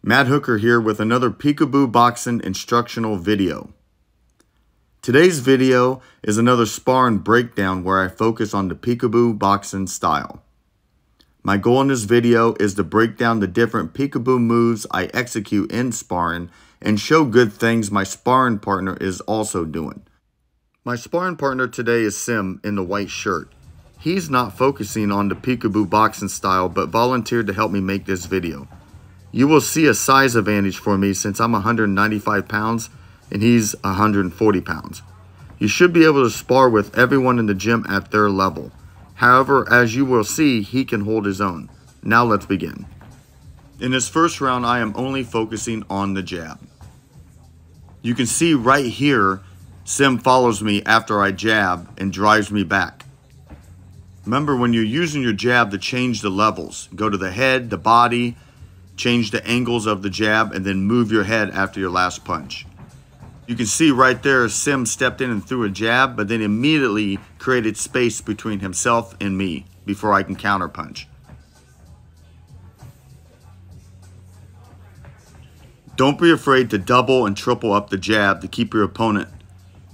MadHooker here with another Peekaboo boxing instructional video. Today's video is another sparring breakdown where I focus on the Peekaboo boxing style. My goal in this video is to break down the different Peekaboo moves I execute in sparring and show good things my sparring partner is also doing. My sparring partner today is Sim in the white shirt. He's not focusing on the Peekaboo boxing style but volunteered to help me make this video. You will see a size advantage for me since I'm 195 pounds and he's 140 pounds. You should be able to spar with everyone in the gym at their level. However, as you will see, he can hold his own. Now let's begin. In this first round, I am only focusing on the jab. You can see right here, Sim follows me after I jab and drives me back. Remember, when you're using your jab to change the levels, go to the head, the body, change the angles of the jab, and then move your head after your last punch. You can see right there, Sim stepped in and threw a jab, but then immediately created space between himself and me before I can counter punch. Don't be afraid to double and triple up the jab to keep your opponent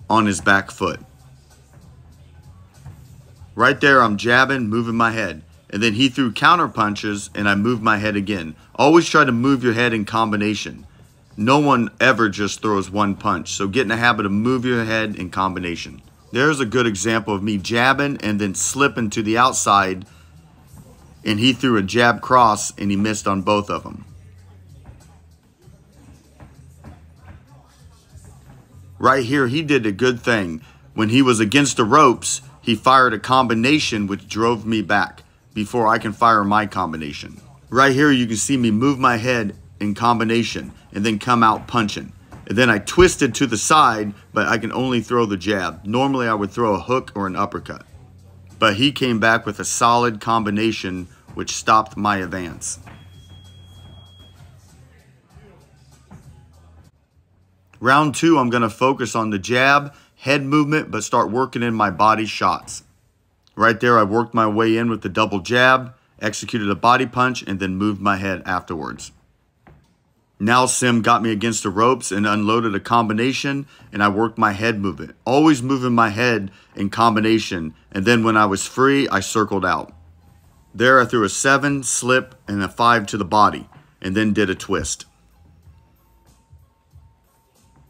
on his back foot. Right there, I'm jabbing, moving my head. And then he threw counter punches and I moved my head again. Always try to move your head in combination. No one ever just throws one punch. So get in the habit of move your head in combination. There's a good example of me jabbing and then slipping to the outside. And he threw a jab cross and he missed on both of them. Right here, he did a good thing. When he was against the ropes, he fired a combination which drove me back before I can fire my combination. Right here, you can see me move my head in combination and then come out punching. And then I twisted to the side, but I can only throw the jab. Normally, I would throw a hook or an uppercut. But he came back with a solid combination which stopped my advance. Round two, I'm gonna focus on the jab, head movement, but start working in my body shots. Right there, I worked my way in with the double jab, executed a body punch, and then moved my head afterwards. Now Sim got me against the ropes and unloaded a combination, and I worked my head movement. Always moving my head in combination, and then when I was free, I circled out. There, I threw a 7, slip, and a 5 to the body, and then did a twist.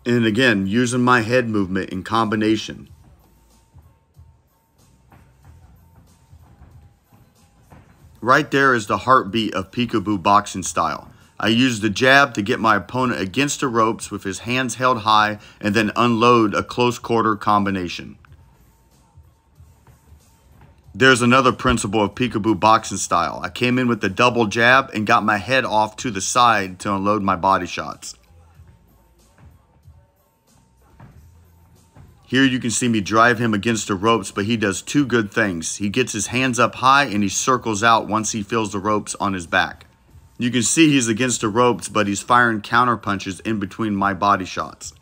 And again, using my head movement in combination. Right there is the heartbeat of Peekaboo boxing style. I use the jab to get my opponent against the ropes with his hands held high and then unload a close quarter combination. There's another principle of Peekaboo boxing style. I came in with the double jab and got my head off to the side to unload my body shots. Here you can see me drive him against the ropes, but he does two good things. He gets his hands up high and he circles out once he feels the ropes on his back. You can see he's against the ropes, but he's firing counter punches in between my body shots.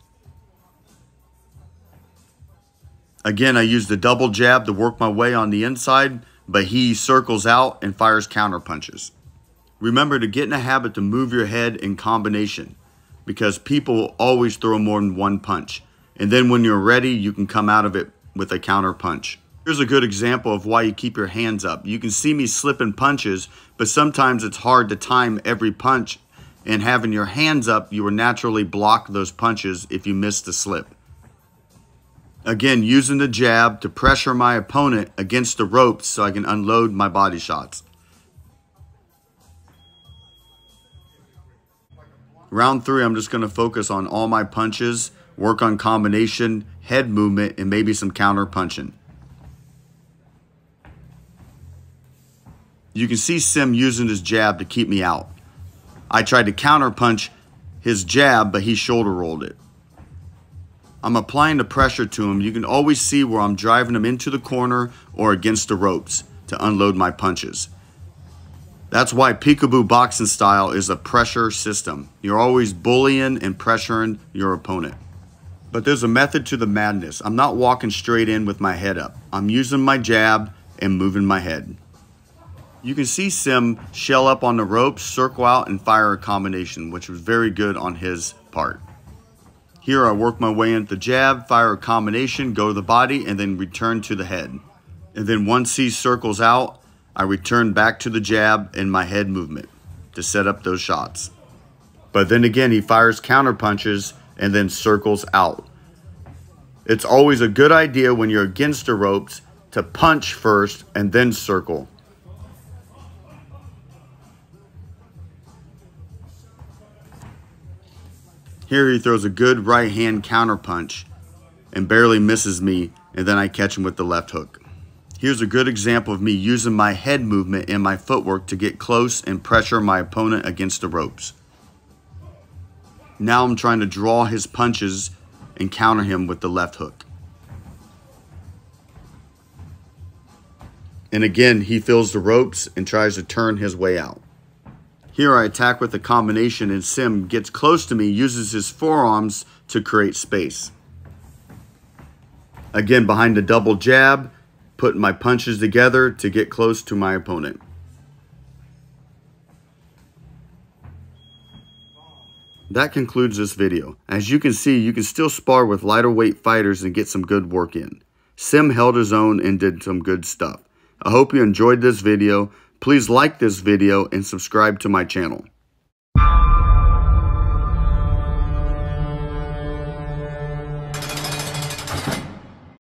Again, I use the double jab to work my way on the inside, but he circles out and fires counter punches. Remember to get in a habit to move your head in combination because people will always throw more than one punch. And then when you're ready, you can come out of it with a counter punch. Here's a good example of why you keep your hands up. You can see me slipping punches, but sometimes it's hard to time every punch. And having your hands up, you will naturally block those punches if you miss the slip. Again, using the jab to pressure my opponent against the ropes so I can unload my body shots. Round three, I'm just going to focus on all my punches, work on combination, head movement, and maybe some counter punching. You can see Sim using his jab to keep me out. I tried to counter punch his jab, but he shoulder rolled it. I'm applying the pressure to him. You can always see where I'm driving him into the corner or against the ropes to unload my punches. That's why Peekaboo boxing style is a pressure system. You're always bullying and pressuring your opponent. But there's a method to the madness. I'm not walking straight in with my head up. I'm using my jab and moving my head. You can see Sim shell up on the ropes, circle out, and fire a combination, which was very good on his part. Here I work my way into the jab, fire a combination, go to the body, and then return to the head. And then once he circles out, I return back to the jab and my head movement to set up those shots. But then again, he fires counter punches and then circles out. It's always a good idea when you're against the ropes to punch first and then circle. Here he throws a good right hand counter punch and barely misses me, and then I catch him with the left hook. Here's a good example of me using my head movement and my footwork to get close and pressure my opponent against the ropes. Now I'm trying to draw his punches and counter him with the left hook. And again, he feels the ropes and tries to turn his way out. Here I attack with a combination and Sim gets close to me, uses his forearms to create space. Again, behind the double jab, putting my punches together to get close to my opponent. That concludes this video. As you can see, you can still spar with lighter weight fighters and get some good work in. Sim held his own and did some good stuff. I hope you enjoyed this video. Please like this video and subscribe to my channel.